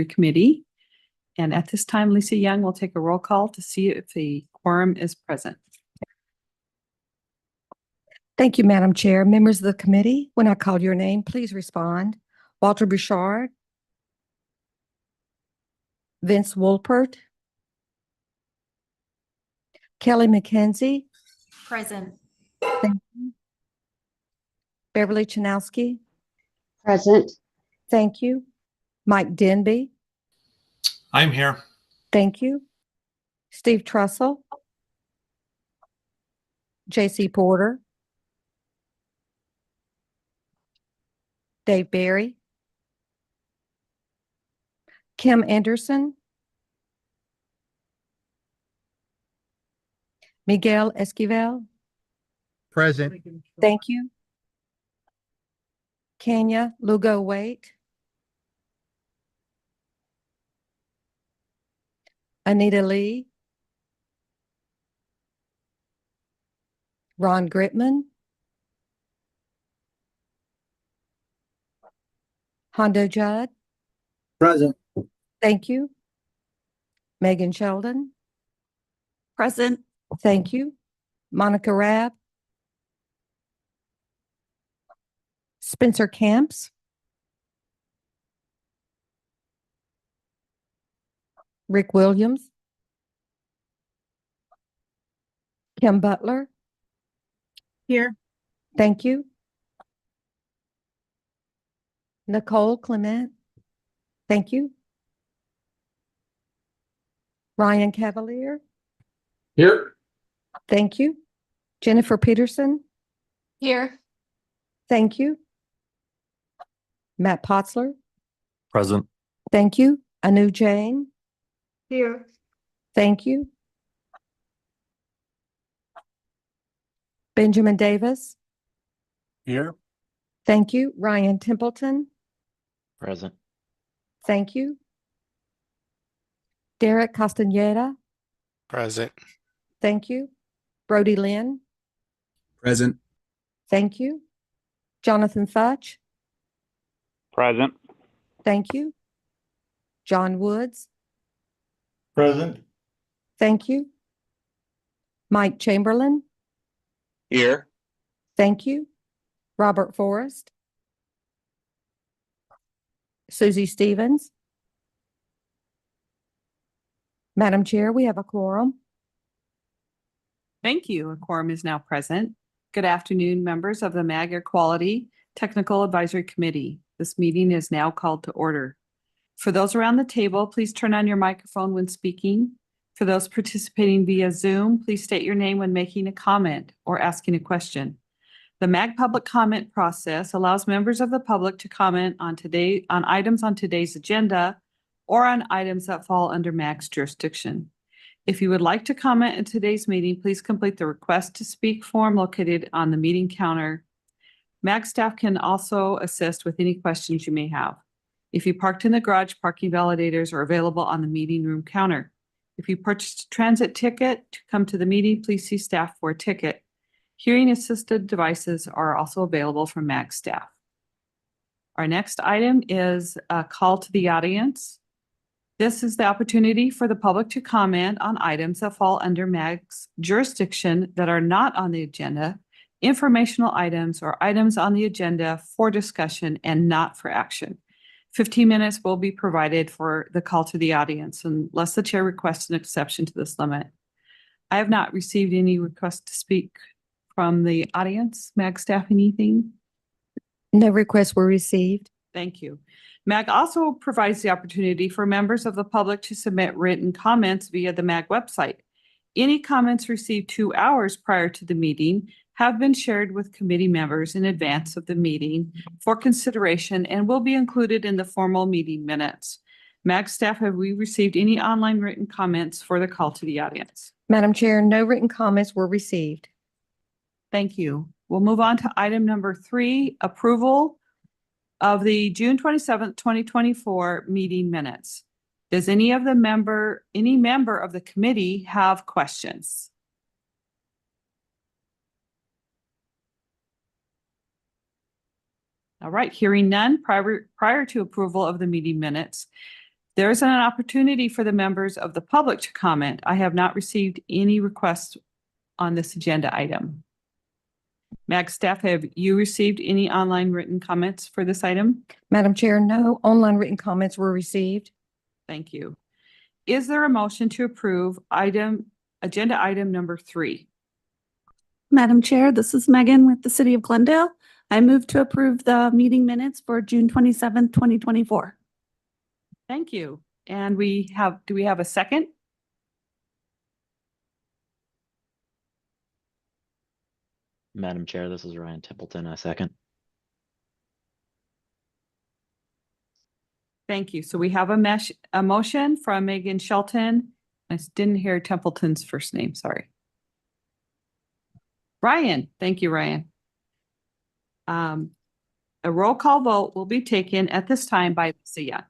Committee. And at this time, Lisa Young will take a roll call to see if the quorum is present. Thank you, Madam Chair. Members of the committee, when I call your name, please respond. Walter Bouchard, Vince Wolpert, Kelly McKenzie, Present. thank you. Beverly Chanowski, Present. thank you. Mike Denby, I'm here. thank you. Steve Trussell, J.C. Porter, Dave Barry, Kim Anderson, Miguel Esquivel, Present. thank you. Kenya Lugo Waite, Anita Lee, Ron Gritman, Hondo Judd, Present. thank you. Megan Sheldon, Present. thank you. Monica Rabb, Spencer Camps, Rick Williams, Kim Butler, Here. thank you. Nicole Clement, thank you. Ryan Cavalier, Here. thank you. Jennifer Peterson, Here. thank you. Matt Potzler, Present. thank you. Anu Jane, Here. thank you. Benjamin Davis, Here. thank you. Ryan Templeton, Present. thank you. Derek Castaneda, Present. thank you. Brody Lynn, Present. thank you. Jonathan Futch, Present. thank you. John Woods, Present. thank you. Mike Chamberlain, Here. thank you. Robert Forrest, Susie Stevens. Madam Chair, we have a quorum. Thank you. A quorum is now present. Good afternoon, members of the MAG Air Quality Technical Advisory Committee. This meeting is now called to order. For those around the table, please turn on your microphone when speaking. For those participating via Zoom, please state your name when making a comment or asking a question. The MAG public comment process allows members of the public to comment on items on today's agenda or on items that fall under MAG's jurisdiction. If you would like to comment in today's meeting, please complete the request to speak form located on the meeting counter. MAG staff can also assist with any questions you may have. If you parked in the garage, parking validators are available on the meeting room counter. If you purchased a transit ticket to come to the meeting, please see staff for a ticket. Hearing assisted devices are also available from MAG staff. Our next item is a call to the audience. This is the opportunity for the public to comment on items that fall under MAG's jurisdiction that are not on the agenda, informational items or items on the agenda for discussion and not for action. 15 minutes will be provided for the call to the audience unless the chair requests an exception to this limit. I have not received any requests to speak from the audience. MAG staff, anything? No requests were received. Thank you. MAG also provides the opportunity for members of the public to submit written comments via the MAG website. Any comments received 2 hours prior to the meeting have been shared with committee members in advance of the meeting for consideration and will be included in the formal meeting minutes. MAG staff, have we received any online written comments for the call to the audience? Madam Chair, no written comments were received. Thank you. We'll move on to item number 3, approval of the June 27th, 2024 meeting minutes. Does any member of the committee have questions? All right, hearing none, prior to approval of the meeting minutes, There is an opportunity for the members of the public to comment. I have not received any requests on this agenda item. MAG staff, have you received any online written comments for this item? Madam Chair, no online written comments were received. Thank you. Is there a motion to approve agenda item number 3? Madam Chair, this is Megan with the City of Glendale. I move to approve the meeting minutes for June 27th, 2024. Thank you. And do we have a second? Madam Chair, this is Ryan Templeton. I second. Thank you. So we have a motion from Megan Shelton. I didn't hear Templeton's first name, sorry. Ryan, thank you, Ryan. A roll call vote will be taken at this time by Lisa Young.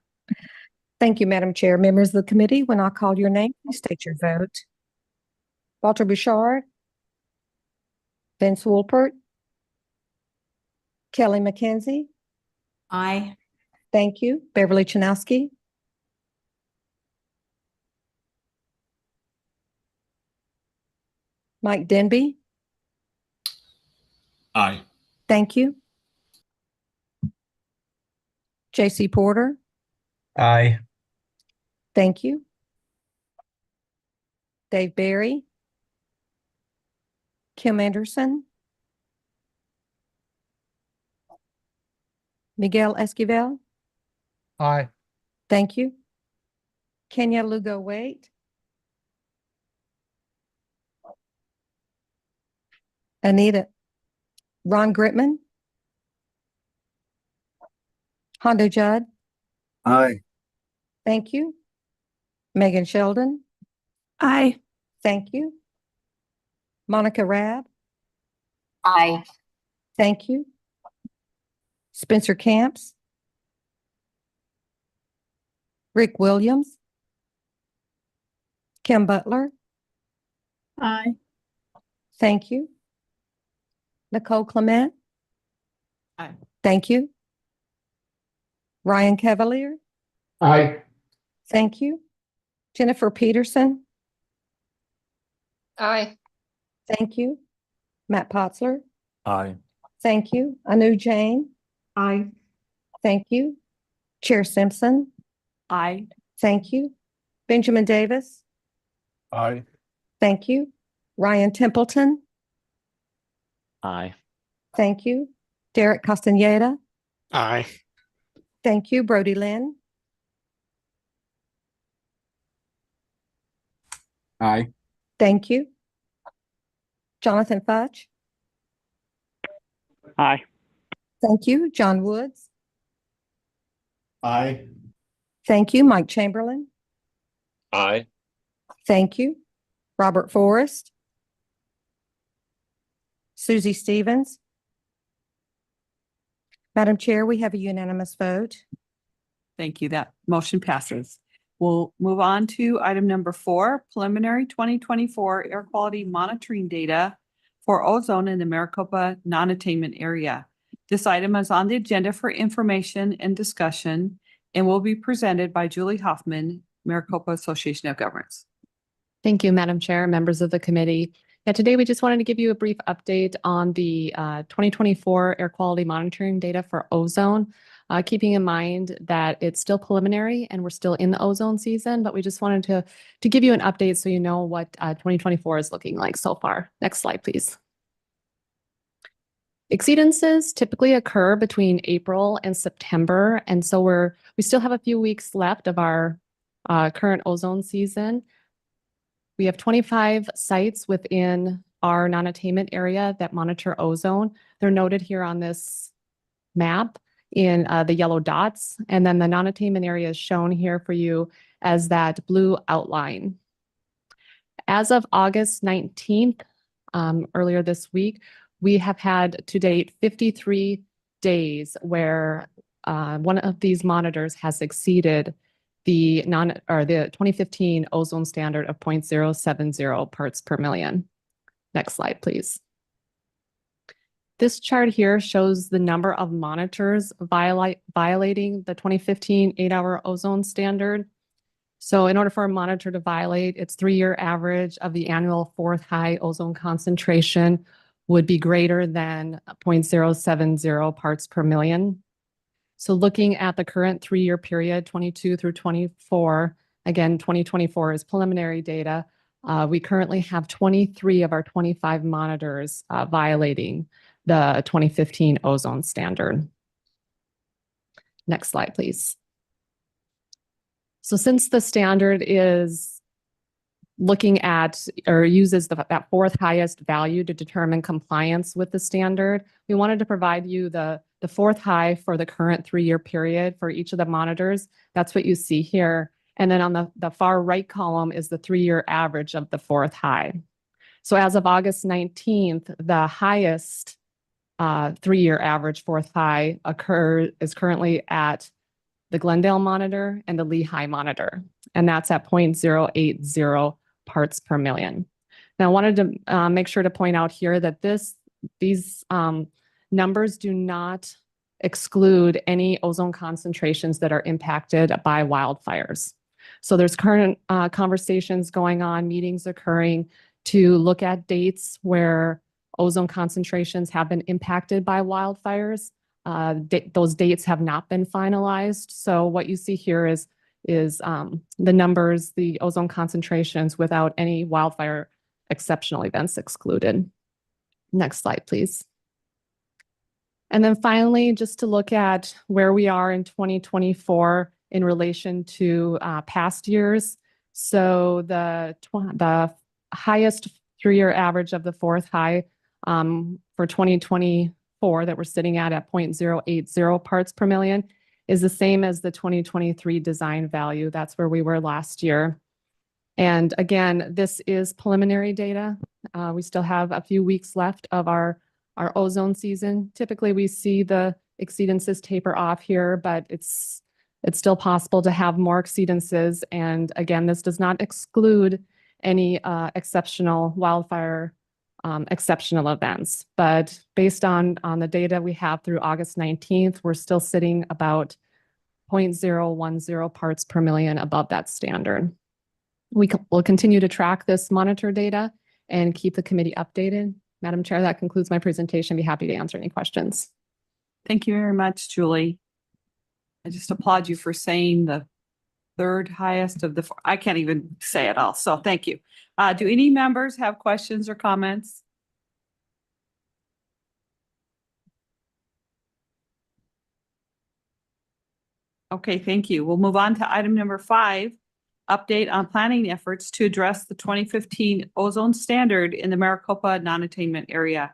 Thank you, Madam Chair. Members of the committee, when I call your name, please state your vote. Walter Bouchard. Vince Wolpert. Kelly McKenzie. Aye. Thank you. Beverly Chanowski. Mike Denby. Aye. Thank you. J.C. Porter. Aye. Thank you. Dave Barry. Kim Anderson. Miguel Esquivel. Aye. Thank you. Kenya Lugo Wait. Anita. Ron Gritman. Hondo Judd. Aye. Thank you. Megan Sheldon. Aye. Thank you. Monica Rab. Aye. Thank you. Spencer Camps. Rick Williams. Kim Butler. Aye. Thank you. Nicole Clement. Aye. Thank you. Ryan Cavalier. Aye. Thank you. Jennifer Peterson. Aye. Thank you. Matt Potzler. Aye. Thank you. Anu Jane. Aye. Thank you. Chair Simpson. Aye. Thank you. Benjamin Davis. Aye. Thank you. Ryan Templeton. Aye. Thank you. Derek Castaneda. Aye. Thank you. Brody Lynn. Aye. Thank you. Jonathan Fudge. Aye. Thank you. John Woods. Aye. Thank you. Mike Chamberlain. Aye. Thank you. Robert Forrest. Susie Stevens. Madam Chair, we have a unanimous vote. Thank you. That motion passes. We'll move on to item number 4, preliminary 2024 air quality monitoring data for ozone in the Maricopa non-attainment area. This item is on the agenda for information and discussion and will be presented by Julie Hoffman, Maricopa Association of Governments. Thank you, Madam Chair, members of the committee. Yeah, today we just wanted to give you a brief update on the 2024 air quality monitoring data for ozone, keeping in mind that it's still preliminary and we're still in the ozone season, but we just wanted to give you an update so you know what 2024 is looking like so far. Next slide, please. Exceedances typically occur between April and September, and so we still have a few weeks left of our current ozone season. We have 25 sites within our non-attainment area that monitor ozone. They're noted here on this map in the yellow dots, and then the non-attainment area is shown here for you as that blue outline. As of August 19th, earlier this week, we have had to date 53 days where one of these monitors has exceeded the 2015 ozone standard of 0.070 parts per million. Next slide, please. This chart here shows the number of monitors violating the 2015 8-hour ozone standard. So in order for a monitor to violate, its 3-year average of the annual fourth high ozone concentration would be greater than 0.070 parts per million. So looking at the current 3-year period, 22 through 24, again, 2024 is preliminary data. We currently have 23 of our 25 monitors violating the 2015 ozone standard. Next slide, please. So since the standard is looking at or uses that fourth highest value to determine compliance with the standard, we wanted to provide you the fourth high for the current 3-year period for each of the monitors. That's what you see here. And then on the far right column is the 3-year average of the fourth high. So as of August 19th, the highest 3-year average fourth high is currently at the Glendale monitor and the Lehigh monitor, and that's at 0.080 parts per million. Now, I wanted to make sure to point out here that these numbers do not exclude any ozone concentrations that are impacted by wildfires. So there's current conversations going on, meetings occurring to look at dates where ozone concentrations have been impacted by wildfires. Those dates have not been finalized. So what you see here is the numbers, the ozone concentrations without any wildfire exceptional events excluded. Next slide, please. And then finally, just to look at where we are in 2024 in relation to past years. So the highest 3-year average of the fourth high for 2024 that we're sitting at 0.080 parts per million is the same as the 2023 design value. That's where we were last year. And again, this is preliminary data. We still have a few weeks left of our ozone season. Typically, we see the exceedances taper off here, but it's still possible to have more exceedances. And again, this does not exclude any exceptional wildfire exceptional events. But based on the data we have through August 19th, we're still sitting about 0.010 parts per million above that standard. We will continue to track this monitor data and keep the committee updated. Madam Chair, that concludes my presentation. I'd be happy to answer any questions. Thank you very much, Julie. I just applaud you for saying the third highest of the, I can't even say it all, so thank you. Do any members have questions or comments? Okay, thank you. We'll move on to item number 5, update on planning efforts to address the 2015 ozone standard in the Maricopa non-attainment area.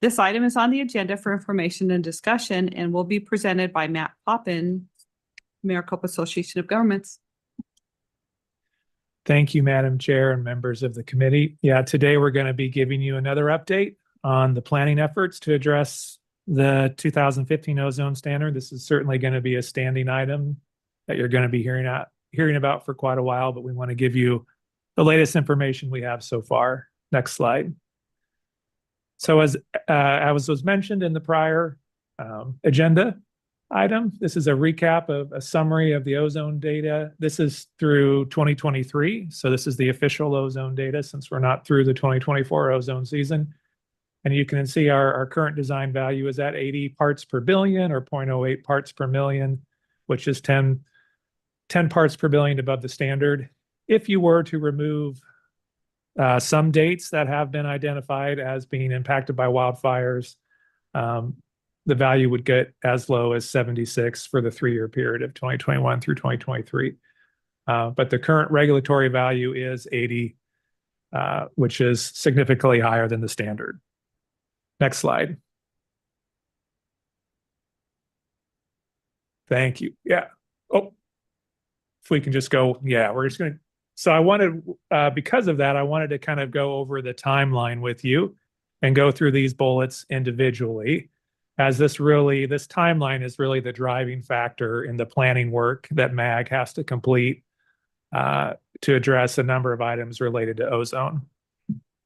This item is on the agenda for information and discussion and will be presented by Matt Poppin, Maricopa Association of Governments. Thank you, Madam Chair and members of the committee. Yeah, today we're going to be giving you another update on the planning efforts to address the 2015 ozone standard. This is certainly going to be a standing item that you're going to be hearing about for quite a while, but we want to give you the latest information we have so far. Next slide. So as was mentioned in the prior agenda item, this is a recap of a summary of the ozone data. This is through 2023. So this is the official ozone data since we're not through the 2024 ozone season. And you can see our current design value is at 80 parts per billion or 0.08 parts per million, which is 10 parts per billion above the standard. If you were to remove some dates that have been identified as being impacted by wildfires, the value would get as low as 76 for the 3-year period of 2021 through 2023. But the current regulatory value is 80, which is significantly higher than the standard. Next slide. Thank you. Yeah. Oh, if we can just go, yeah, we're just going to. So I wanted, because of that, I wanted to kind of go over the timeline with you and go through these bullets individually, as this timeline is really the driving factor in the planning work that MAG has to complete to address a number of items related to ozone.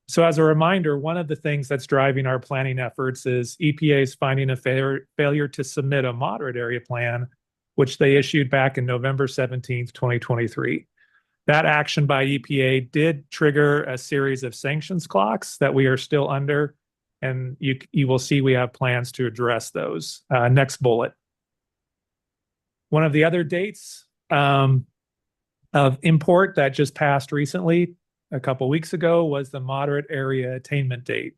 So as a reminder, one of the things that's driving our planning efforts is EPA's finding a failure to submit a moderate area plan, which they issued back in November 17th, 2023. That action by EPA did trigger a series of sanctions clocks that we are still under, and you will see we have plans to address those. Next bullet. One of the other dates of import that just passed recently, a couple weeks ago, was the moderate area attainment date.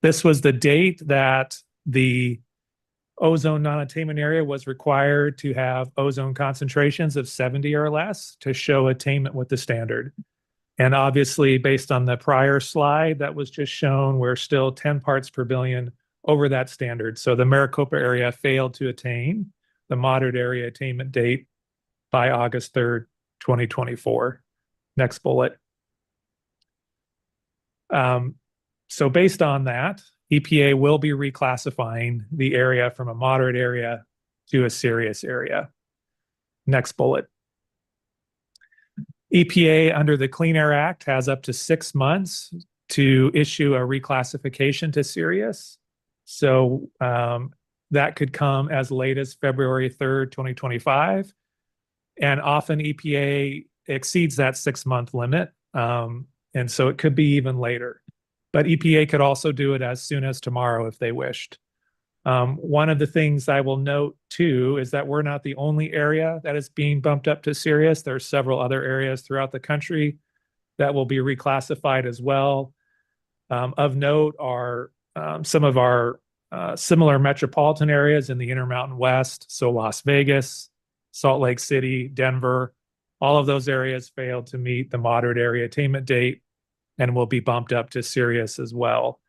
This was the date that the ozone non-attainment area was required to have ozone concentrations of 70 or less to show attainment with the standard. And obviously, based on the prior slide that was just shown, we're still 10 parts per billion over that standard. So the Maricopa area failed to attain the moderate area attainment date by August 3rd, 2024. Next bullet. So based on that, EPA will be reclassifying the area from a moderate area to a serious area. Next bullet. EPA under the Clean Air Act has up to 6 months to issue a reclassification to serious. So that could come as late as February 3rd, 2025. And often EPA exceeds that 6-month limit. And so it could be even later. But EPA could also do it as soon as tomorrow if they wished. One of the things I will note too is that we're not the only area that is being bumped up to serious. There are several other areas throughout the country that will be reclassified as well. Of note are some of our similar metropolitan areas in the Intermountain West, so Las Vegas, Salt Lake City, Denver. All of those areas failed to meet the moderate area attainment date and will be bumped up to serious as well.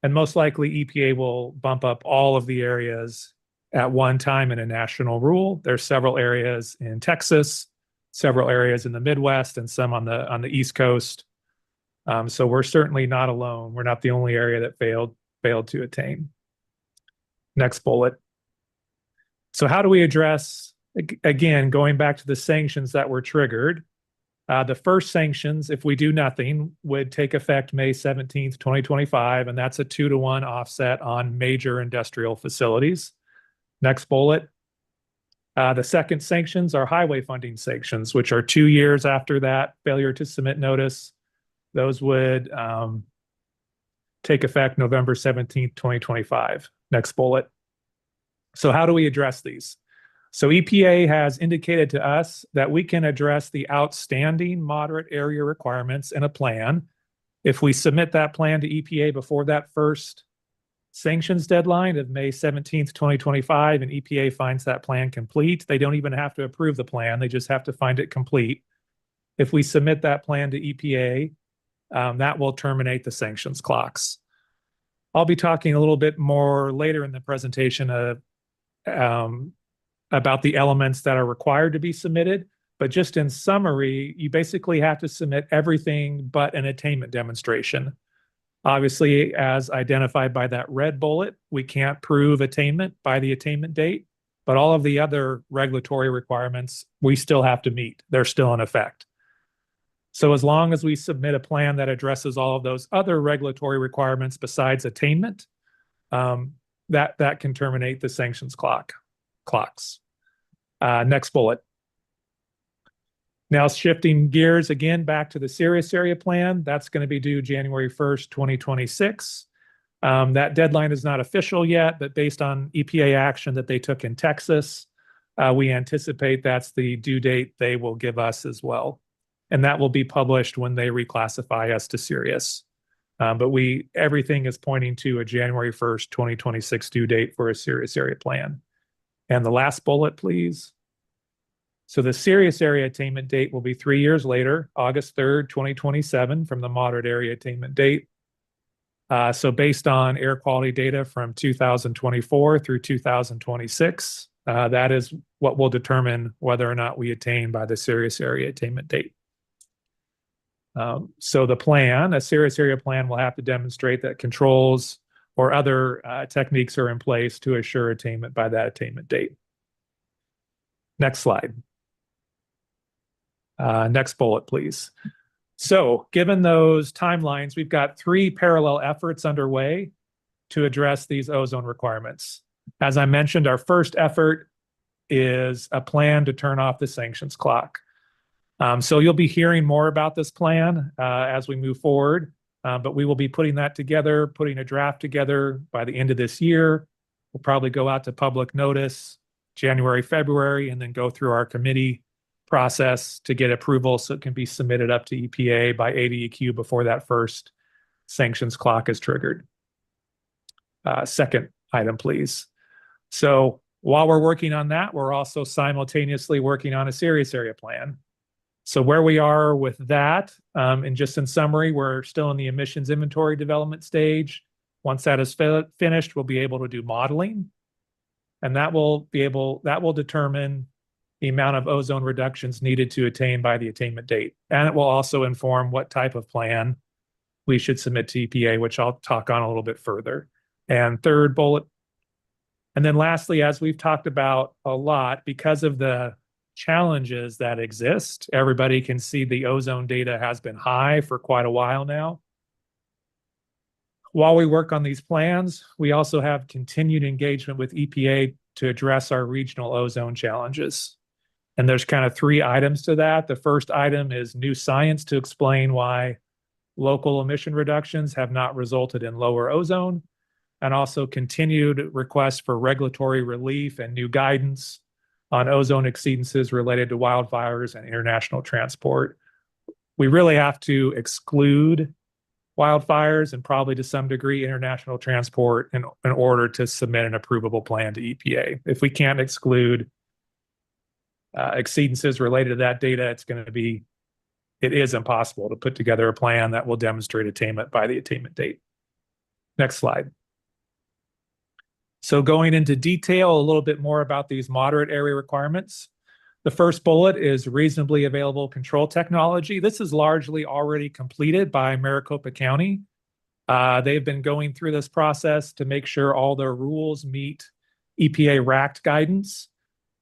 And most likely EPA will bump up all of the areas at one time in a national rule. There's several areas in Texas, several areas in the Midwest, and some on the East Coast. So we're certainly not alone. We're not the only area that failed to attain. Next bullet. So how do we address, again, going back to the sanctions that were triggered? The first sanctions, if we do nothing, would take effect May 17th, 2025, and that's a 2-to-1 offset on major industrial facilities. Next bullet. The second sanctions are highway funding sanctions, which are 2 years after that failure to submit notice. Those would take effect November 17th, 2025. Next bullet. So how do we address these? So EPA has indicated to us that we can address the outstanding moderate area requirements in a plan. If we submit that plan to EPA before that first sanctions deadline of May 17th, 2025, and EPA finds that plan complete, they don't even have to approve the plan. They just have to find it complete. If we submit that plan to EPA, that will terminate the sanctions clocks. I'll be talking a little bit more later in the presentation about the elements that are required to be submitted. But just in summary, you basically have to submit everything but an attainment demonstration. Obviously, as identified by that red bullet, we can't prove attainment by the attainment date, but all of the other regulatory requirements we still have to meet. They're still in effect. So as long as we submit a plan that addresses all of those other regulatory requirements besides attainment, that can terminate the sanctions clocks. Next bullet. Now shifting gears again back to the serious area plan, that's going to be due January 1st, 2026. That deadline is not official yet, but based on EPA action that they took in Texas, we anticipate that's the due date they will give us as well. And that will be published when they reclassify us to serious. But everything is pointing to a January 1st, 2026 due date for a serious area plan. And the last bullet, please. So the serious area attainment date will be 3 years later, August 3rd, 2027, from the moderate area attainment date. So based on air quality data from 2024 through 2026, that is what will determine whether or not we attain by the serious area attainment date. So the plan, a serious area plan, will have to demonstrate that controls or other techniques are in place to assure attainment by that attainment date. Next slide. Next bullet, please. So given those timelines, we've got 3 parallel efforts underway to address these ozone requirements. As I mentioned, our first effort is a plan to turn off the sanctions clock. So you'll be hearing more about this plan as we move forward, but we will be putting that together, putting a draft together by the end of this year. We'll probably go out to public notice January, February, and then go through our committee process to get approval so it can be submitted up to EPA by ADEQ before that first sanctions clock is triggered. Second item, please. So while we're working on that, we're also simultaneously working on a serious area plan. So where we are with that, and just in summary, we're still in the emissions inventory development stage. Once that is finished, we'll be able to do modeling, and that will determine the amount of ozone reductions needed to attain by the attainment date. And it will also inform what type of plan we should submit to EPA, which I'll talk on a little bit further. And third bullet, and then lastly, as we've talked about a lot, because of the challenges that exist, everybody can see the ozone data has been high for quite a while now. While we work on these plans, we also have continued engagement with EPA to address our regional ozone challenges. And there's kind of 3 items to that. The first item is new science to explain why local emission reductions have not resulted in lower ozone, and also continued requests for regulatory relief and new guidance on ozone exceedances related to wildfires and international transport. We really have to exclude wildfires and probably to some degree international transport in order to submit an approvable plan to EPA. If we can't exclude exceedances related to that data, it is impossible to put together a plan that will demonstrate attainment by the attainment date. Next slide. So going into detail a little bit more about these moderate area requirements. The first bullet is reasonably available control technology. This is largely already completed by Maricopa County. They've been going through this process to make sure all their rules meet EPA RACT guidance.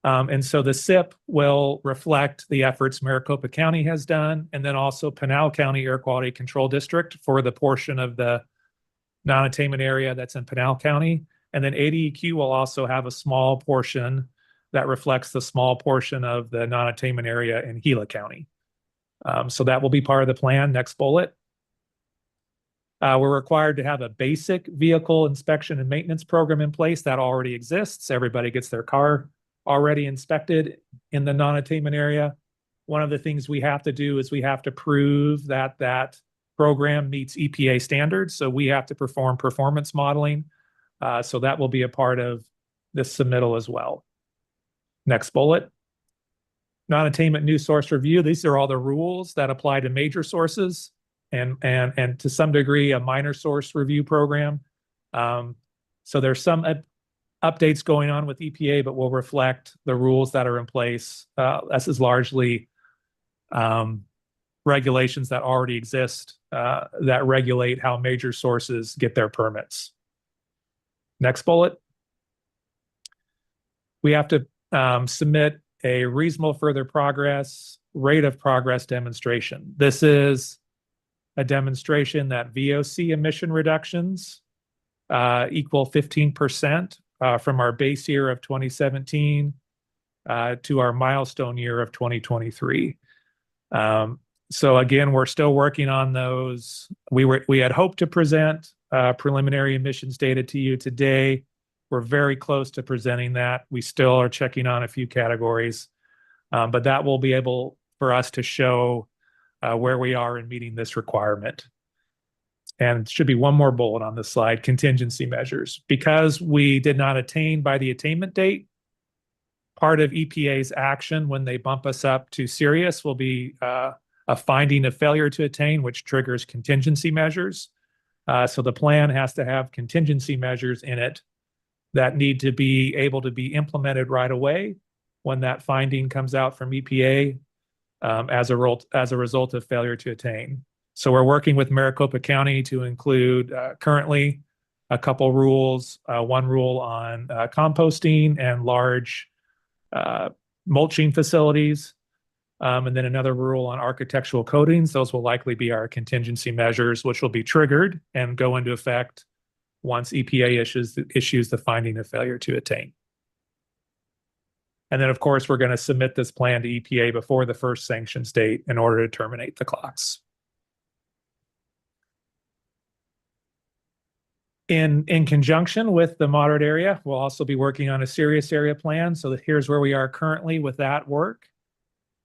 And so the SIP will reflect the efforts Maricopa County has done, and then also Pinal County Air Quality Control District for the portion of the non-attainment area that's in Pinal County. And then ADEQ will also have a small portion that reflects the small portion of the non-attainment area in Gila County. So that will be part of the plan. Next bullet. We're required to have a basic vehicle inspection and maintenance program in place that already exists. Everybody gets their car already inspected in the non-attainment area. One of the things we have to do is we have to prove that that program meets EPA standards. So we have to perform performance modeling. So that will be a part of this submittal as well. Next bullet. Non-attainment new source review. These are all the rules that apply to major sources and to some degree a minor source review program. So there's some updates going on with EPA, but will reflect the rules that are in place. This is largely regulations that already exist that regulate how major sources get their permits. Next bullet. We have to submit a reasonable further progress, rate of progress demonstration. This is a demonstration that VOC emission reductions equal 15% from our base year of 2017 to our milestone year of 2023. So again, we're still working on those. We had hoped to present preliminary emissions data to you today. We're very close to presenting that. We still are checking on a few categories, but that will be able for us to show where we are in meeting this requirement. And it should be one more bullet on this slide, contingency measures. Because we did not attain by the attainment date, part of EPA's action when they bump us up to serious will be a finding of failure to attain, which triggers contingency measures. So the plan has to have contingency measures in it that need to be able to be implemented right away when that finding comes out from EPA as a result of failure to attain. So we're working with Maricopa County to include currently a couple rules, one rule on composting and large mulching facilities, and then another rule on architectural coatings. Those will likely be our contingency measures, which will be triggered and go into effect once EPA issues the finding of failure to attain. And then, of course, we're going to submit this plan to EPA before the first sanctions date in order to terminate the clocks. In conjunction with the moderate area, we'll also be working on a serious area plan. So here's where we are currently with that work.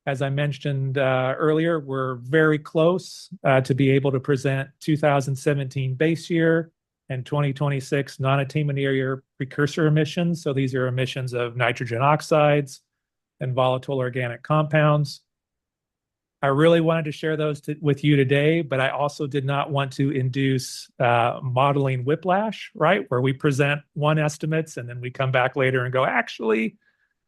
As I mentioned earlier, we're very close to be able to present 2017 base year and 2026 non-attainment area precursor emissions. So these are emissions of nitrogen oxides and volatile organic compounds. I really wanted to share those with you today, but I also did not want to induce modeling whiplash, right? Where we present one estimates and then we come back later and go, actually,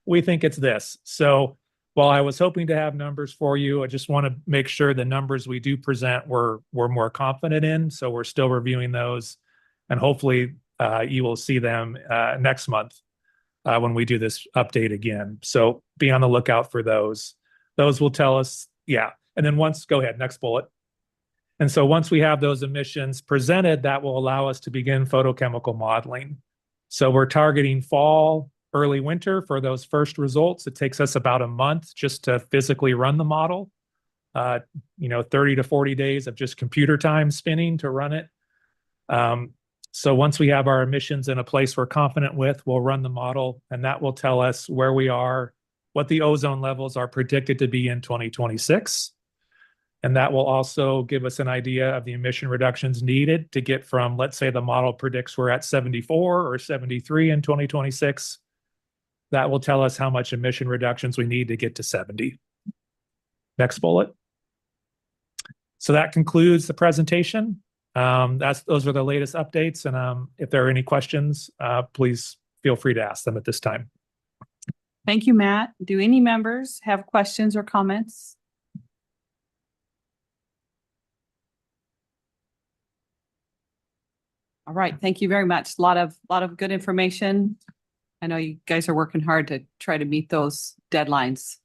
we think it's this. So while I was hoping to have numbers for you, I just want to make sure the numbers we do present we're more confident in. So we're still reviewing those, and hopefully you will see them next month when we do this update again. So be on the lookout for those. Those will tell us, yeah. And then go ahead, next bullet. And so once we have those emissions presented, that will allow us to begin photochemical modeling. So we're targeting fall, early winter for those first results. It takes us about a month just to physically run the model. 30 to 40 days of just computer time spinning to run it. So once we have our emissions in a place we're confident with, we'll run the model, and that will tell us where we are, what the ozone levels are predicted to be in 2026. And that will also give us an idea of the emission reductions needed to get from, let's say the model predicts we're at 74 or 73 in 2026. That will tell us how much emission reductions we need to get to 70. Next bullet. So that concludes the presentation. Those are the latest updates. And if there are any questions, please feel free to ask them at this time. Thank you, Matt. Do any members have questions or comments? All right, thank you very much. A lot of good information. I know you guys are working hard to try to meet those deadlines.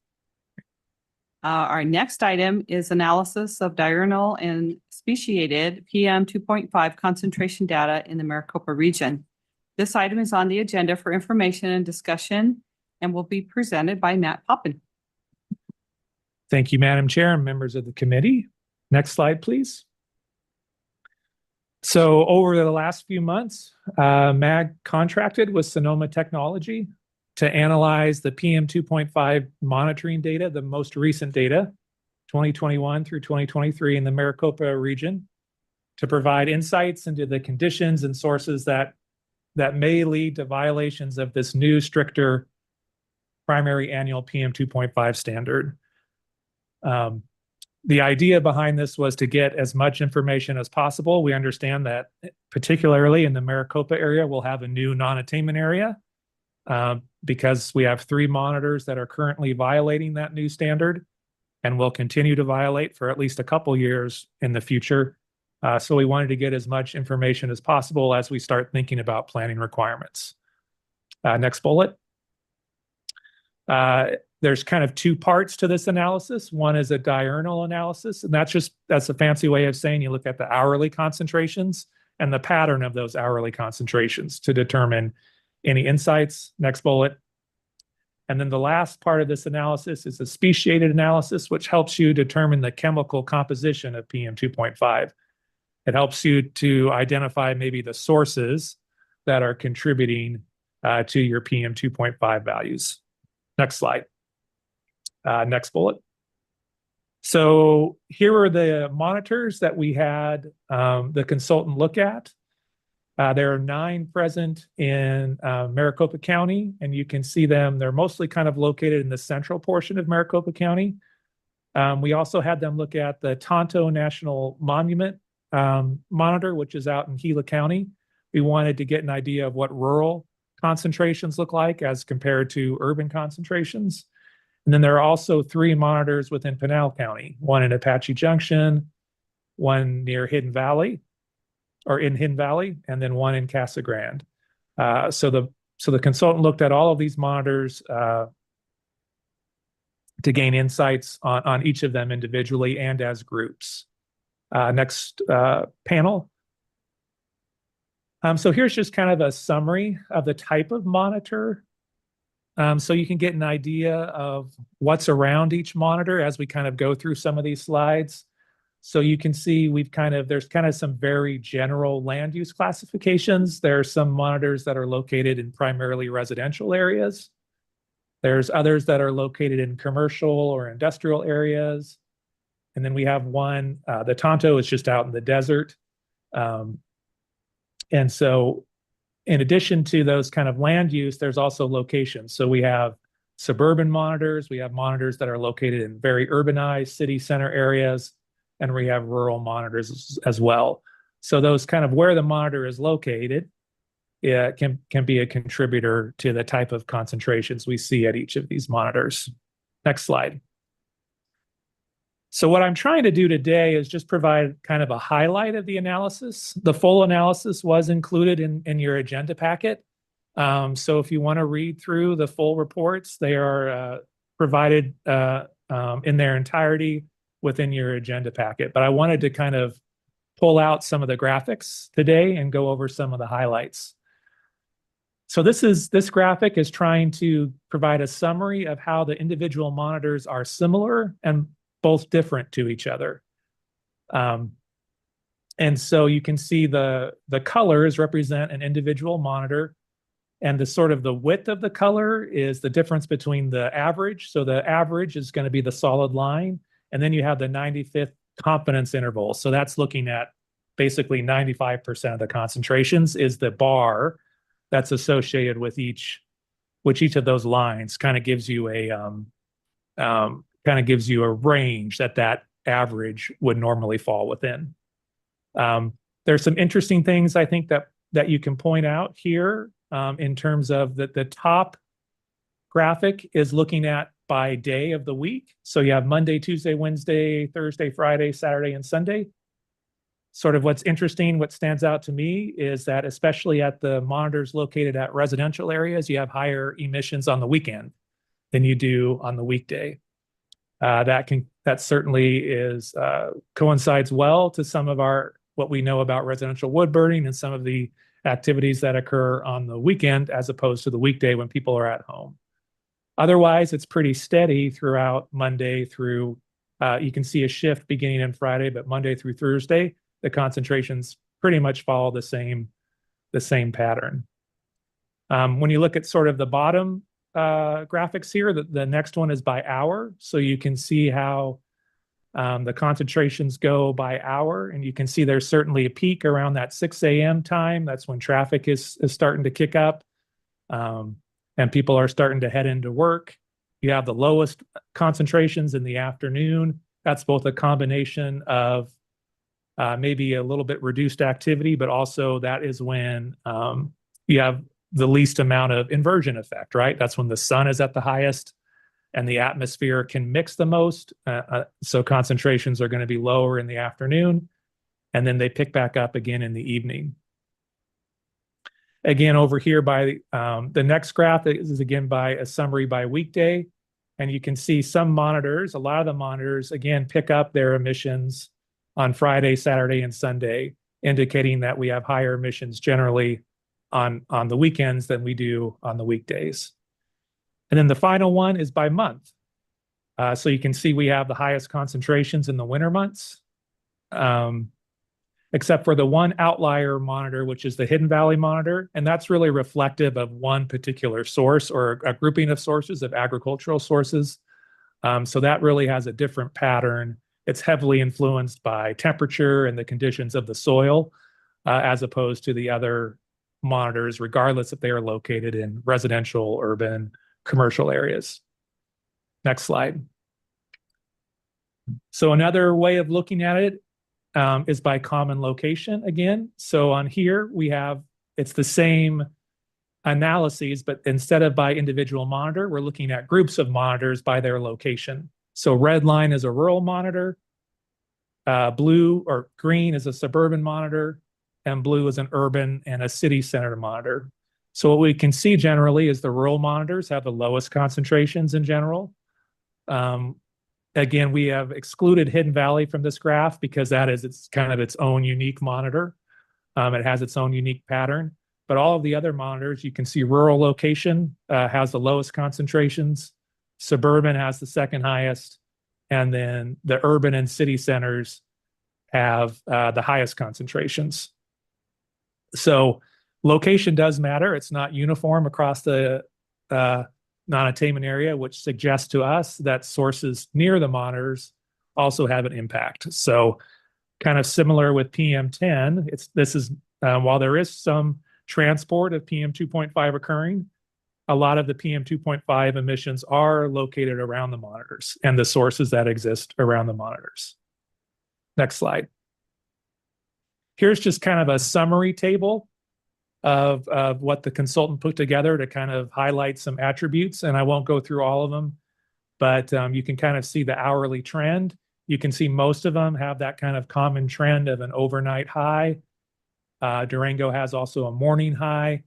Our next item is analysis of diurnal and speciated PM 2.5 concentration data in the Maricopa region. This item is on the agenda for information and discussion and will be presented by Matt Poppin. Thank you, Madam Chair and members of the committee. Next slide, please. So over the last few months, MAG contracted with Sonoma Technology to analyze the PM 2.5 monitoring data, the most recent data, 2021 through 2023 in the Maricopa region, to provide insights into the conditions and sources that may lead to violations of this new, stricter primary annual PM 2.5 standard. The idea behind this was to get as much information as possible. We understand that particularly in the Maricopa area, we'll have a new non-attainment area because we have 3 monitors that are currently violating that new standard and will continue to violate for at least a couple years in the future. So we wanted to get as much information as possible as we start thinking about planning requirements. Next bullet. There's kind of 2 parts to this analysis. One is a diurnal analysis, and that's a fancy way of saying you look at the hourly concentrations and the pattern of those hourly concentrations to determine any insights. Next bullet. And then the last part of this analysis is a speciated analysis, which helps you determine the chemical composition of PM 2.5. It helps you to identify maybe the sources that are contributing to your PM 2.5 values. Next slide. Next bullet. So here are the monitors that we had the consultant look at. There are 9 present in Maricopa County, and you can see them. They're mostly kind of located in the central portion of Maricopa County. We also had them look at the Tonto National Monument monitor, which is out in Gila County. We wanted to get an idea of what rural concentrations look like as compared to urban concentrations. And then there are also 3 monitors within Pinal County, one in Apache Junction, one near Hidden Valley, or in Hidden Valley, and then one in Casa Grande. So the consultant looked at all of these monitors to gain insights on each of them individually and as groups. Next panel. So here's just kind of a summary of the type of monitor so you can get an idea of what's around each monitor as we kind of go through some of these slides. So you can see there's kind of some very general land use classifications. There are some monitors that are located in primarily residential areas. There's others that are located in commercial or industrial areas. And then we have one, the Tonto is just out in the desert. And so in addition to those kind of land use, there's also locations. So we have suburban monitors, we have monitors that are located in very urbanized city center areas, and we have rural monitors as well. So those kind of where the monitor is located, it can be a contributor to the type of concentrations we see at each of these monitors. Next slide. So what I'm trying to do today is just provide kind of a highlight of the analysis. The full analysis was included in your agenda packet. So if you want to read through the full reports, they are provided in their entirety within your agenda packet. But I wanted to kind of pull out some of the graphics today and go over some of the highlights. So this graphic is trying to provide a summary of how the individual monitors are similar and both different to each other. And so you can see the colors represent an individual monitor, and the sort of the width of the color is the difference between the average. So the average is going to be the solid line, and then you have the 95th confidence interval. So that's looking at basically 95% of the concentrations is the bar that's associated with each of those lines. Kind of gives you a range that average would normally fall within. There's some interesting things I think that you can point out here in terms of the top graphic is looking at by day of the week. So you have Monday, Tuesday, Wednesday, Thursday, Friday, Saturday, and Sunday. Sort of what's interesting, what stands out to me is that especially at the monitors located at residential areas, you have higher emissions on the weekend than you do on the weekday. That certainly coincides well to some of what we know about residential wood burning and some of the activities that occur on the weekend as opposed to the weekday when people are at home. Otherwise, it's pretty steady throughout Monday through, you can see a shift beginning on Friday, but Monday through Thursday, the concentrations pretty much follow the same pattern. When you look at sort of the bottom graphics here, the next one is by hour. So you can see how the concentrations go by hour, and you can see there's certainly a peak around that 6 a.m. time. That's when traffic is starting to kick up, and people are starting to head into work. You have the lowest concentrations in the afternoon. That's both a combination of maybe a little bit reduced activity, but also that is when you have the least amount of inversion effect, right? That's when the sun is at the highest and the atmosphere can mix the most. So concentrations are going to be lower in the afternoon, and then they pick back up again in the evening. Again, over here by the next graph is again by a summary by weekday. And you can see some monitors, a lot of the monitors, again, pick up their emissions on Friday, Saturday, and Sunday, indicating that we have higher emissions generally on the weekends than we do on the weekdays. And then the final one is by month. So you can see we have the highest concentrations in the winter months, except for the one outlier monitor, which is the Hidden Valley monitor. And that's really reflective of one particular source or a grouping of sources of agricultural sources. So that really has a different pattern. It's heavily influenced by temperature and the conditions of the soil, as opposed to the other monitors, regardless if they are located in residential, urban, commercial areas. Next slide. So another way of looking at it is by common location again. So on here we have, it's the same analyses, but instead of by individual monitor, we're looking at groups of monitors by their location. So red line is a rural monitor, blue or green is a suburban monitor, and blue is an urban and a city center monitor. So what we can see generally is the rural monitors have the lowest concentrations in general. Again, we have excluded Hidden Valley from this graph because that is its own unique monitor. It has its own unique pattern. But all of the other monitors, you can see rural location has the lowest concentrations, suburban has the second highest, and then the urban and city centers have the highest concentrations. So location does matter. It's not uniform across the non-attainment area, which suggests to us that sources near the monitors also have an impact. So kind of similar with PM10, while there is some transport of PM 2.5 occurring, a lot of the PM 2.5 emissions are located around the monitors and the sources that exist around the monitors. Next slide. Here's just kind of a summary table of what the consultant put together to kind of highlight some attributes, and I won't go through all of them, but you can kind of see the hourly trend. You can see most of them have that kind of common trend of an overnight high. Durango has also a morning high.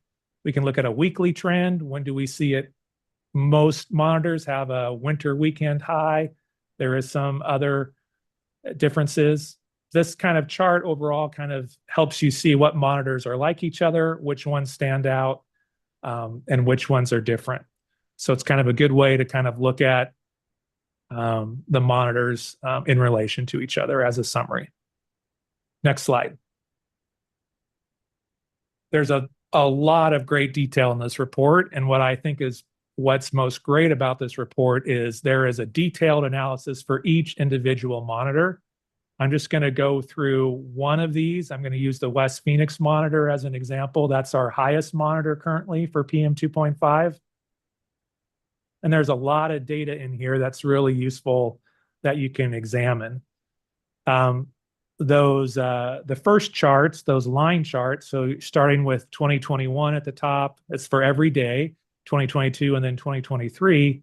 We can look at a weekly trend. When do we see it? Most monitors have a winter weekend high. There is some other differences. This kind of chart overall kind of helps you see what monitors are like each other, which ones stand out, and which ones are different. So it's kind of a good way to kind of look at the monitors in relation to each other as a summary. Next slide. There's a lot of great detail in this report, and what I think is what's most great about this report is there is a detailed analysis for each individual monitor. I'm just going to go through one of these. I'm going to use the West Phoenix monitor as an example. That's our highest monitor currently for PM 2.5. And there's a lot of data in here that's really useful that you can examine. The first charts, those line charts, so starting with 2021 at the top, it's for every day, 2022, and then 2023.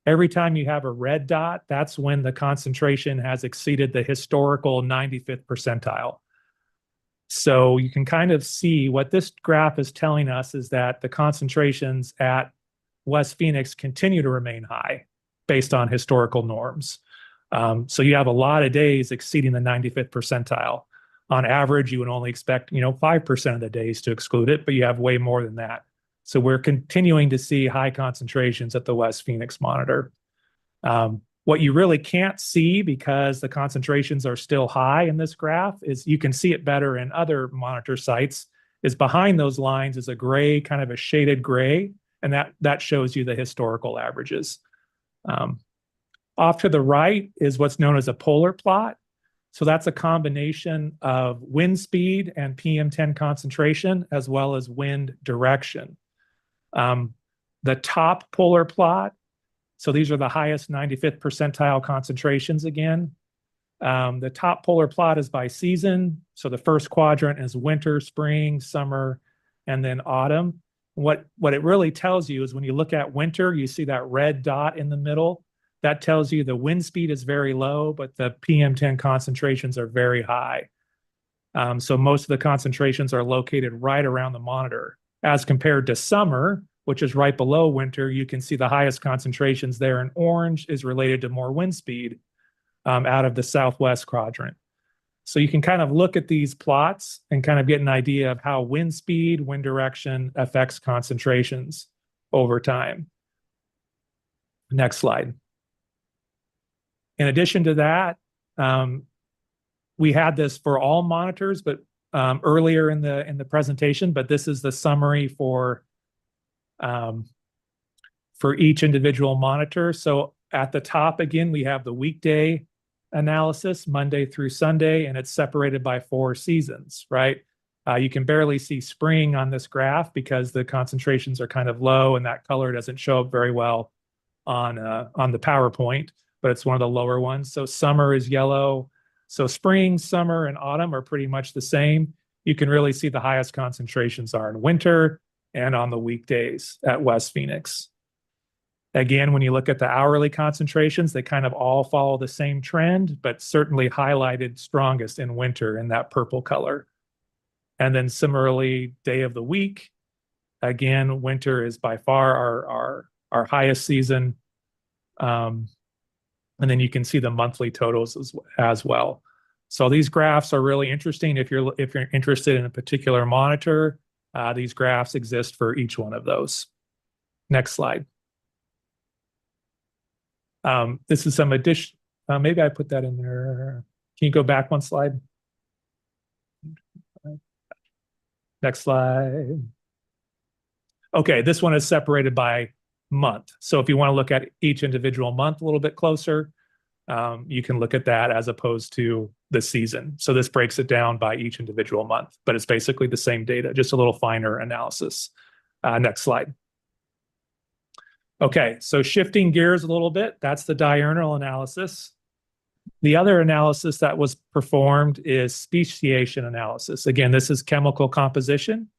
Every time you have a red dot, that's when the concentration has exceeded the historical 95th percentile. So you can kind of see what this graph is telling us is that the concentrations at West Phoenix continue to remain high based on historical norms. So you have a lot of days exceeding the 95th percentile. On average, you would only expect, 5% of the days to exclude it, but you have way more than that. So we're continuing to see high concentrations at the West Phoenix monitor. What you really can't see because the concentrations are still high in this graph is you can see it better in other monitor sites, is behind those lines is a gray, kind of a shaded gray, and that shows you the historical averages. Off to the right is what's known as a polar plot. So that's a combination of wind speed and PM10 concentration, as well as wind direction. The top polar plot, so these are the highest 95th percentile concentrations again. The top polar plot is by season. So the first quadrant is winter, spring, summer, and then autumn. What it really tells you is when you look at winter, you see that red dot in the middle. That tells you the wind speed is very low, but the PM10 concentrations are very high. So most of the concentrations are located right around the monitor. As compared to summer, which is right below winter, you can see the highest concentrations there in orange is related to more wind speed out of the southwest quadrant. So you can kind of look at these plots and kind of get an idea of how wind speed, wind direction affects concentrations over time. Next slide. In addition to that, we had this for all monitors, but earlier in the presentation, but this is the summary for each individual monitor. So at the top, again, we have the weekday analysis, Monday through Sunday, and it's separated by 4 seasons, right? You can barely see spring on this graph because the concentrations are kind of low and that color doesn't show up very well on the PowerPoint, but it's one of the lower ones. So summer is yellow. So spring, summer, and autumn are pretty much the same. You can really see the highest concentrations are in winter and on the weekdays at West Phoenix. Again, when you look at the hourly concentrations, they kind of all follow the same trend, but certainly highlighted strongest in winter in that purple color. And then similarly, day of the week, again, winter is by far our highest season. And then you can see the monthly totals as well. So these graphs are really interesting if you're interested in a particular monitor These graphs exist for each one of those. Next slide. This is some addition. Maybe I put that in there. Can you go back one slide? Next slide. Okay, this one is separated by month. So if you want to look at each individual month a little bit closer, you can look at that as opposed to the season. So this breaks it down by each individual month, but it's basically the same data, just a little finer analysis. Next slide. Okay, so shifting gears a little bit, that's the diurnal analysis. The other analysis that was performed is speciation analysis. Again, this is chemical composition.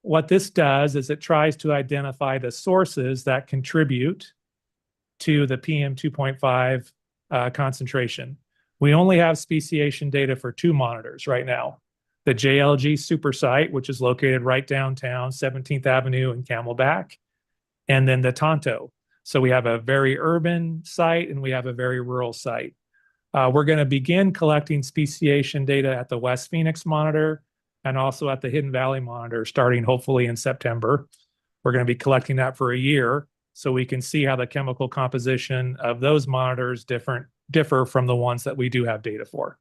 What this does is it tries to identify the sources that contribute to the PM 2.5 concentration. We only have speciation data for 2 monitors right now. The JLG super site, which is located right downtown, 17th Avenue and Camelback, and then the Tonto. So we have a very urban site and we have a very rural site. We're going to begin collecting speciation data at the West Phoenix monitor and also at the Hidden Valley monitor starting hopefully in September. We're going to be collecting that for a year so we can see how the chemical composition of those monitors differ from the ones that we do have data for.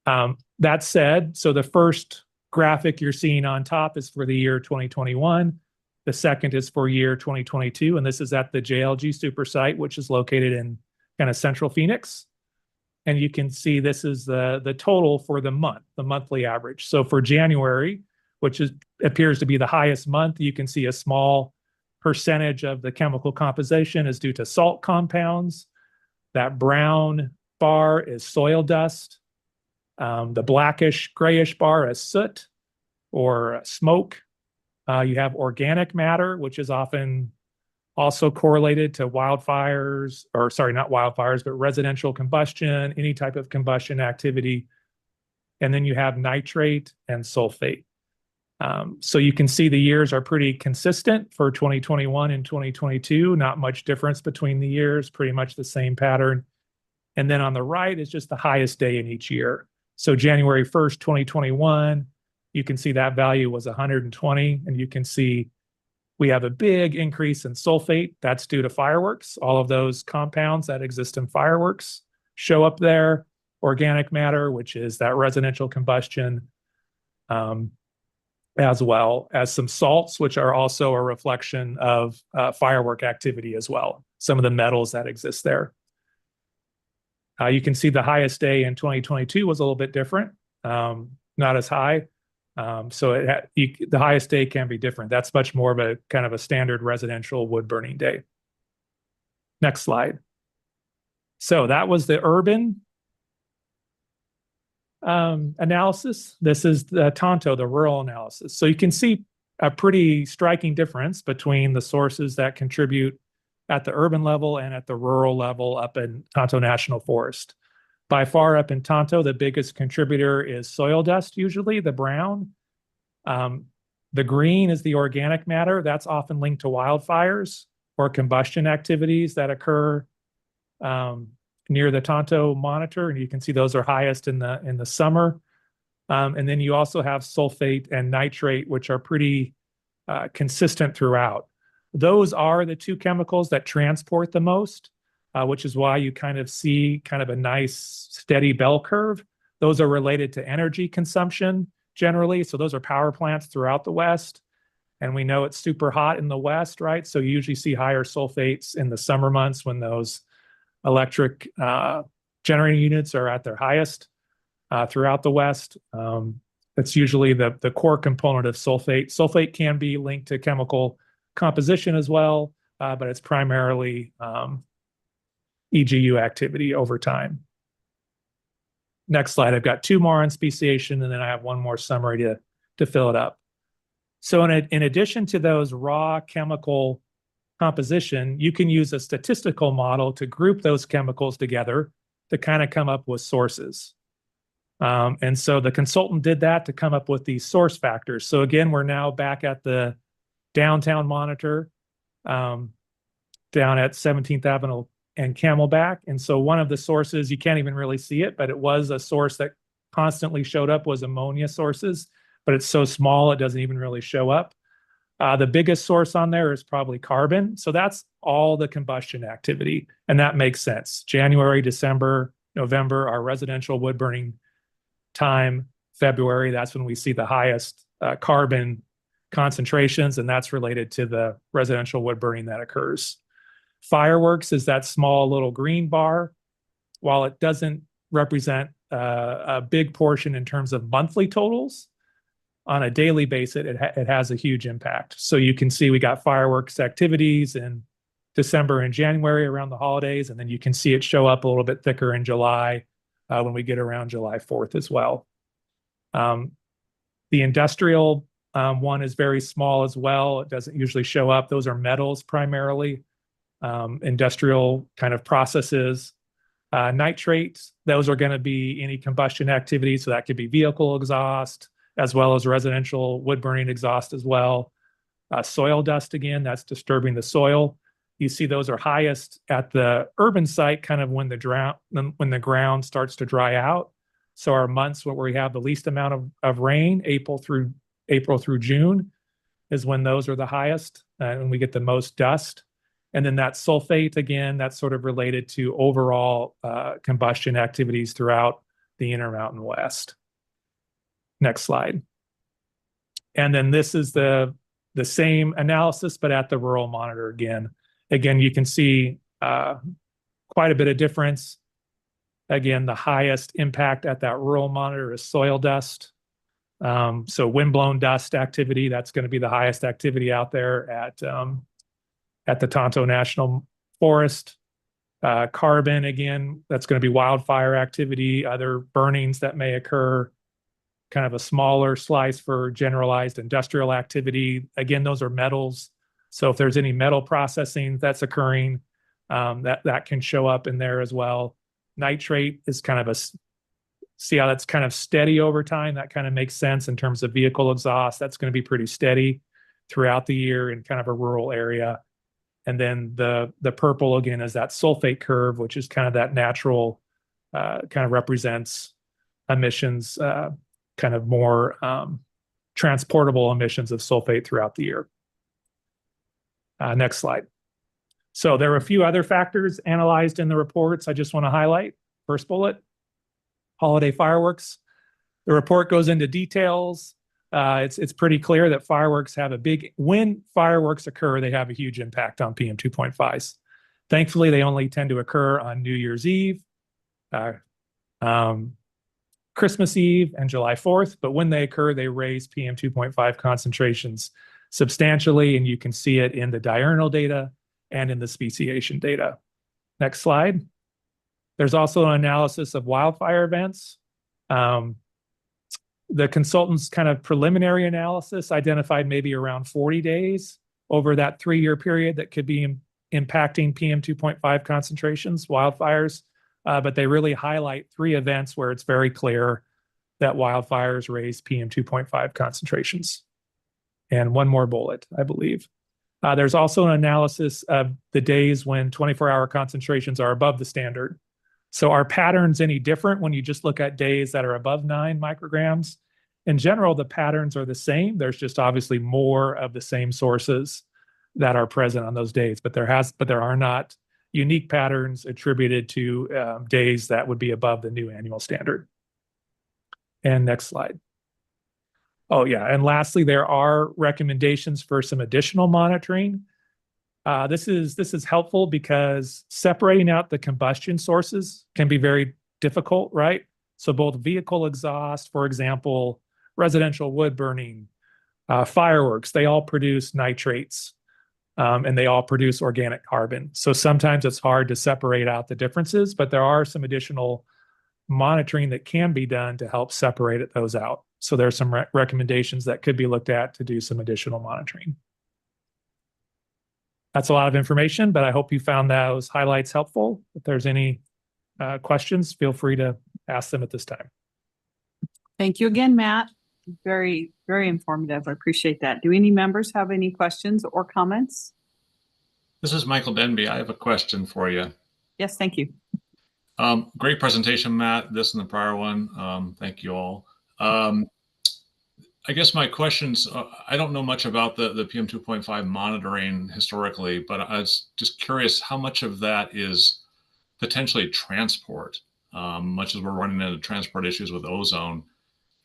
That said, so the first graphic you're seeing on top is for the year 2021. The second is for year 2022, and this is at the JLG super site, which is located in kind of central Phoenix. And you can see this is the total for the month, the monthly average. So for January, which appears to be the highest month, you can see a small percentage of the chemical composition is due to salt compounds. That brown bar is soil dust. The blackish grayish bar is soot or smoke. You have organic matter, which is often also correlated to wildfires, or sorry, not wildfires, but residential combustion, any type of combustion activity. And then you have nitrate and sulfate. So you can see the years are pretty consistent for 2021 and 2022, not much difference between the years, pretty much the same pattern. And then on the right is just the highest day in each year. So January 1st, 2021, you can see that value was 120, and you can see we have a big increase in sulfate. That's due to fireworks. All of those compounds that exist in fireworks show up there. Organic matter, which is that residential combustion, as well as some salts, which are also a reflection of firework activity as well. Some of the metals that exist there. You can see the highest day in 2022 was a little bit different, not as high. So the highest day can be different. That's much more of a kind of a standard residential wood burning day. Next slide. So that was the urban analysis. This is the Tonto, the rural analysis. So you can see a pretty striking difference between the sources that contribute at the urban level and at the rural level up in Tonto National Forest. By far up in Tonto, the biggest contributor is soil dust, usually the brown. The green is the organic matter. That's often linked to wildfires or combustion activities that occur near the Tonto monitor. And you can see those are highest in the summer. And then you also have sulfate and nitrate, which are pretty consistent throughout. Those are the 2 chemicals that transport the most. Which is why you kind of see kind of a nice steady bell curve. Those are related to energy consumption generally. So those are power plants throughout the West. And we know it's super hot in the West, right? So you usually see higher sulfates in the summer months when those electric generating units are at their highest throughout the West. That's usually the core component of sulfate. Sulfate can be linked to chemical composition as well, but it's primarily EGU activity over time. Next slide. I've got 2 more on speciation, and then I have 1 more summary to fill it up. So in addition to those raw chemical composition, you can use a statistical model to group those chemicals together to kind of come up with sources. And so the consultant did that to come up with these source factors. So again, we're now back at the downtown monitor down at 17th Avenue and Camelback. And so one of the sources, you can't even really see it, but it was a source that constantly showed up, was ammonia sources. but it's so small it doesn't even really show up. The biggest source on there is probably carbon. So that's all the combustion activity. And that makes sense. January, December, November, our residential wood burning time. February, that's when we see the highest carbon concentrations, and that's related to the residential wood burning that occurs. Fireworks is that small little green bar. While it doesn't represent a big portion in terms of monthly totals, on a daily basis, it has a huge impact. So you can see we got fireworks activities in December and January around the holidays, and then you can see it show up a little bit thicker in July when we get around July 4th as well. The industrial one is very small as well. It doesn't usually show up. Those are metals primarily, industrial kind of processes. Nitrates, those are going to be any combustion activity. So that could be vehicle exhaust, as well as residential wood burning exhaust as well. Soil dust, again, that's disturbing the soil. You see those are highest at the urban site, kind of when the ground starts to dry out. So our months where we have the least amount of rain, April through June, is when those are the highest, and we get the most dust. And then that sulfate, again, that's sort of related to overall combustion activities throughout the Intermountain West. Next slide. And then this is the same analysis, but at the rural monitor again. Again, you can see quite a bit of difference. Again, the highest impact at that rural monitor is soil dust. So windblown dust activity, that's going to be the highest activity out there at the Tonto National Forest. Carbon, again, that's going to be wildfire activity, other burnings that may occur. Kind of a smaller slice for generalized industrial activity. Again, those are metals. So if there's any metal processing that's occurring, that can show up in there as well. Nitrate is kind of see how that's kind of steady over time. That kind of makes sense in terms of vehicle exhaust. That's going to be pretty steady throughout the year in kind of a rural area. And then the purple, again, is that sulfate curve, which is kind of that natural, kind of represents emissions, kind of more transportable emissions of sulfate throughout the year. Next slide. So there are a few other factors analyzed in the reports I just want to highlight. First bullet, holiday fireworks. The report goes into details. It's pretty clear that fireworks have when fireworks occur, they have a huge impact on PM 2.5s. Thankfully, they only tend to occur on New Year's Eve, Christmas Eve, and July 4th. But when they occur, they raise PM 2.5 concentrations substantially, and you can see it in the diurnal data and in the speciation data. Next slide. There's also an analysis of wildfire events. The consultant's kind of preliminary analysis identified maybe around 40 days over that 3-year period that could be impacting PM 2.5 concentrations, wildfires. But they really highlight 3 events where it's very clear that wildfires raise PM 2.5 concentrations. And one more bullet, I believe. There's also an analysis of the days when 24-hour concentrations are above the standard. So are patterns any different when you just look at days that are above 9 micrograms? In general, the patterns are the same. There's just obviously more of the same sources that are present on those days, but there are not unique patterns attributed to days that would be above the new annual standard. And next slide. Oh yeah, and lastly, there are recommendations for some additional monitoring. This is helpful because separating out the combustion sources can be very difficult, right? So both vehicle exhaust, for example, residential wood burning, fireworks, they all produce nitrates, and they all produce organic carbon. So sometimes it's hard to separate out the differences, but there are some additional monitoring that can be done to help separate those out. So there's some recommendations that could be looked at to do some additional monitoring. That's a lot of information, but I hope you found those highlights helpful. If there's any questions, feel free to ask them at this time. Thank you again, Matt. Very, very informative. I appreciate that. Do any members have any questions or comments? This is Michael Denby. I have a question for you. Yes, thank you. Great presentation, Matt, this and the prior one. Thank you all. I guess my questions, I don't know much about the PM 2.5 monitoring historically, but I was just curious how much of that is potentially transport, much as we're running into transport issues with ozone.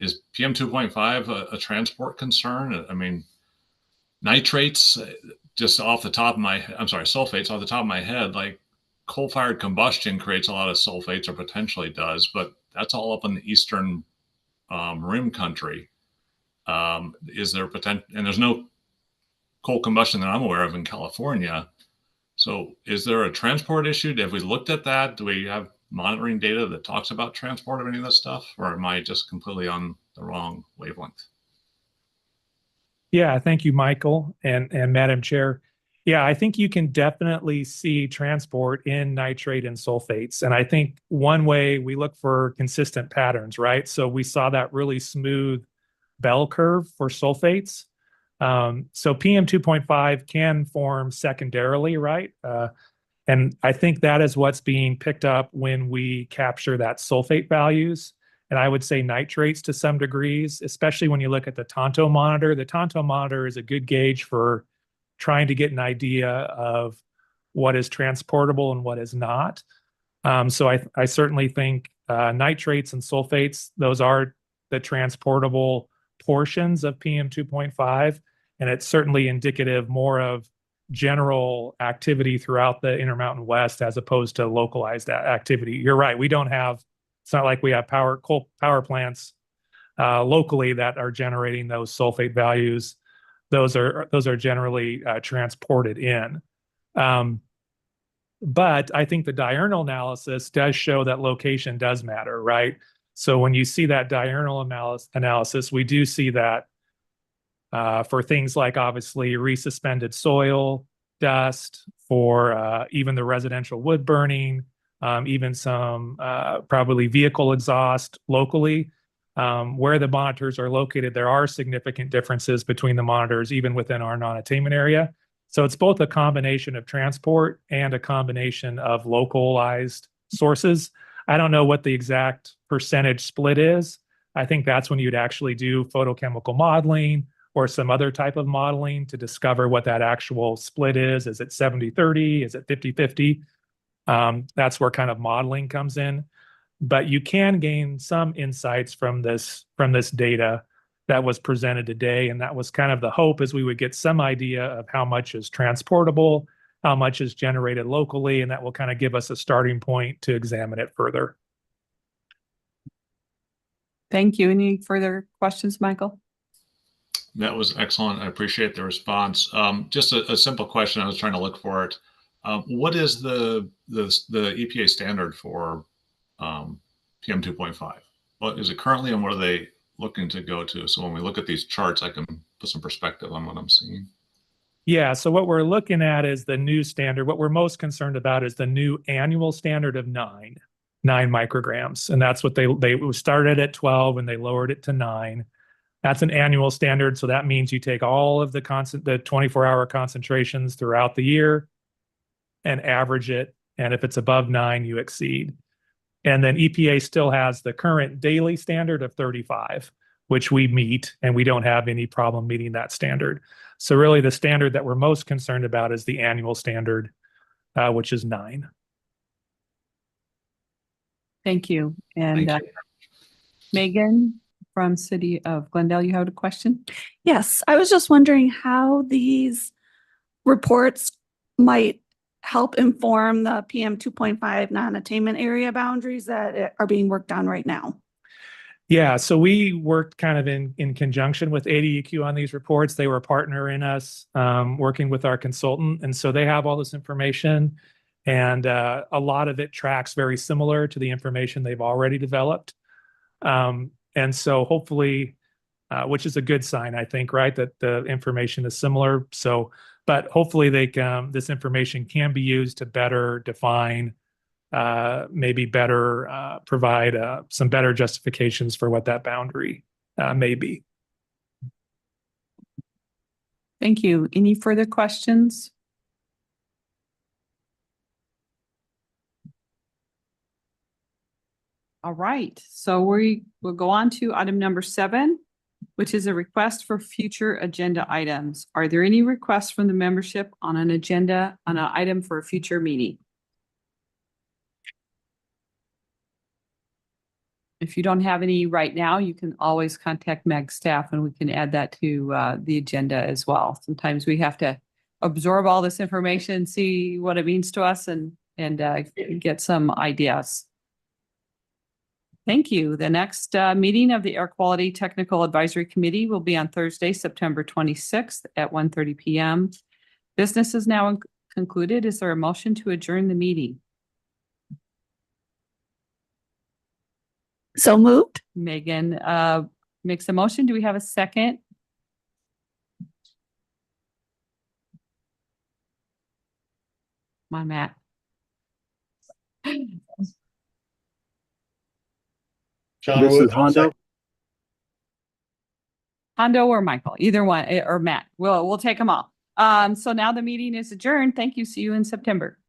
Is PM 2.5 a transport concern? I mean, nitrates, just off the top of my, I'm sorry, sulfates off the top of my head, like coal-fired combustion creates a lot of sulfates or potentially does, but that's all up in the eastern rim country. Is there potential, and there's no coal combustion that I'm aware of in California. So is there a transport issue? Have we looked at that? Do we have monitoring data that talks about transport of any of this stuff? Or am I just completely on the wrong wavelength? Yeah, thank you, Michael and Madam Chair. Yeah, I think you can definitely see transport in nitrate and sulfates. And I think one way we look for consistent patterns, right? So we saw that really smooth bell curve for sulfates. So PM 2.5 can form secondarily, right? And I think that is what's being picked up when we capture that sulfate values. And I would say nitrates to some degrees, especially when you look at the Tonto monitor. The Tonto monitor is a good gauge for trying to get an idea of what is transportable and what is not. So I certainly think nitrates and sulfates, those are the transportable portions of PM 2.5. And it's certainly indicative more of general activity throughout the Intermountain West as opposed to localized activity. You're right. It's not like we have coal power plants locally that are generating those sulfate values. Those are generally transported in. But I think the diurnal analysis does show that location does matter, right? So when you see that diurnal analysis, we do see that for things like obviously resuspended soil, dust, for even the residential wood burning, even some probably vehicle exhaust locally. Where the monitors are located, there are significant differences between the monitors, even within our non-attainment area. So it's both a combination of transport and a combination of localized sources. I don't know what the exact percentage split is. I think that's when you'd actually do photochemical modeling or some other type of modeling to discover what that actual split is. Is it 70-30? Is it 50-50? That's where kind of modeling comes in. But you can gain some insights from this data that was presented today. And that was kind of the hope, is we would get some idea of how much is transportable, how much is generated locally, and that will kind of give us a starting point to examine it further. Thank you. Any further questions, Michael? That was excellent. I appreciate the response. Just a simple question. I was trying to look for it. What is the EPA standard for PM 2.5? What is it currently, and what are they looking to go to? So when we look at these charts, I can put some perspective on what I'm seeing. Yeah, so what we're looking at is the new standard. What we're most concerned about is the new annual standard of 9 micrograms. And that's what they started at 12 and they lowered it to 9. That's an annual standard. So that means you take all of the 24-hour concentrations throughout the year and average it. And if it's above 9, you exceed. And then EPA still has the current daily standard of 35, which we meet, and we don't have any problem meeting that standard. So really the standard that we're most concerned about is the annual standard, which is 9. Thank you. And Thank you. Megan from City of Glendale, you had a question? Yes, I was just wondering how these reports might help inform the PM 2.5 non-attainment area boundaries that are being worked on right now. Yeah, so we worked kind of in conjunction with ADEQ on these reports. They were partnering us, working with our consultant. And so they have all this information, and a lot of it tracks very similar to the information they've already developed. And so hopefully, which is a good sign, I think, right, that the information is similar. So, but hopefully this information can be used to better define, maybe better provide some better justifications for what that boundary may be. Thank you. Any further questions? All right, so we'll go on to item number 7. which is a request for future agenda items. Are there any requests from the membership on an item for a future meeting? If you don't have any right now, you can always contact MEG staff and we can add that to the agenda as well. Sometimes we have to absorb all this information, see what it means to us and get some ideas. Thank you. The next meeting of the Air Quality Technical Advisory Committee will be on Thursday, September 26th at 1:30 p.m. Business is now concluded. Is there a motion to adjourn the meeting? So moved. Megan makes a motion. Do we have a second? Come on, Matt. This is Hondo. Hondo or Michael, either one, or Matt. We'll take them all. So now the meeting is adjourned. Thank you. See you in September.